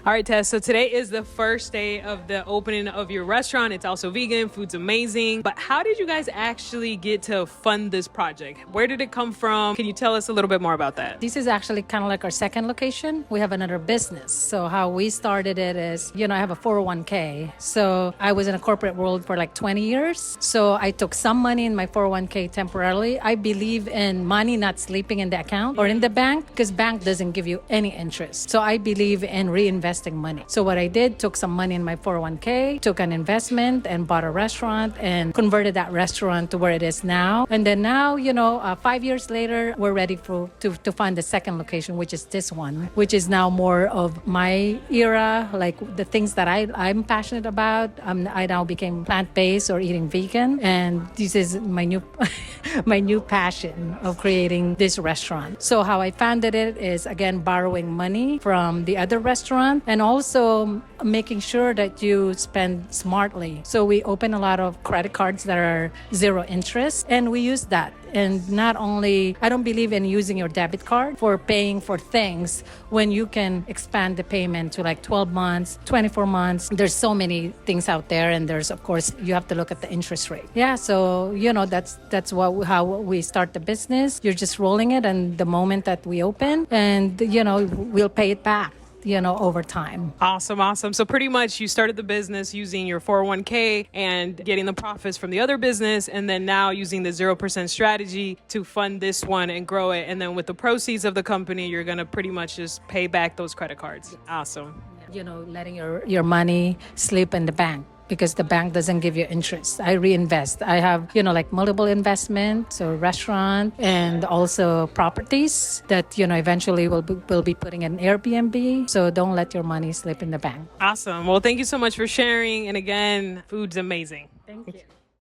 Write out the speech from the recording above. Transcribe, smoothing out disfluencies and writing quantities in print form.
All right, Tess. So today is the first day of the opening of your restaurant. It's also vegan, food's amazing. But how did you guys actually get to fund this project? Where did it come from? Can you tell us a little bit more about that? This is actually kind of like our second location. We have another business. So how we started it is, I have a 401k. So I was in a corporate world for like 20 years. So I took some money in my 401k temporarily. I believe in money not sleeping in the account or in the bank because bank doesn't give you any interest. So I believe in reinvesting money. So what I did, took some money in my 401k, took an investment and bought a restaurant and converted that restaurant to where it is now. And then now, 5 years later, we're ready to find the second location, which is this one, which is now more of my era, like the things that I'm passionate about. I now became plant-based or eating vegan. And this is my new my new passion of creating this restaurant. So how I funded it is, again, borrowing money from the other restaurant and also making sure that you spend smartly. So we open a lot of credit cards that are zero interest, and we use that. And not only, I don't believe in using your debit card for paying for things when you can expand the payment to like 12 months, 24 months. There's so many things out there. And there's, of course, you have to look at the interest rate. Yeah. So, that's how we start the business. You're just rolling it. And the moment that we open and, we'll pay it back, over time. Awesome. So pretty much you started the business using your 401k and getting the profits from the other business, and then now using the 0% strategy to fund this one and grow it. And then with the proceeds of the company, you're going to pretty much just pay back those credit cards. Awesome. Letting your money sleep in the bank, because the bank doesn't give you interest. I reinvest. I have, multiple investment, so restaurant and also properties that, eventually we'll be putting in Airbnb. So don't let your money slip in the bank. Awesome. Well, thank you so much for sharing. And again, food's amazing. Thank you.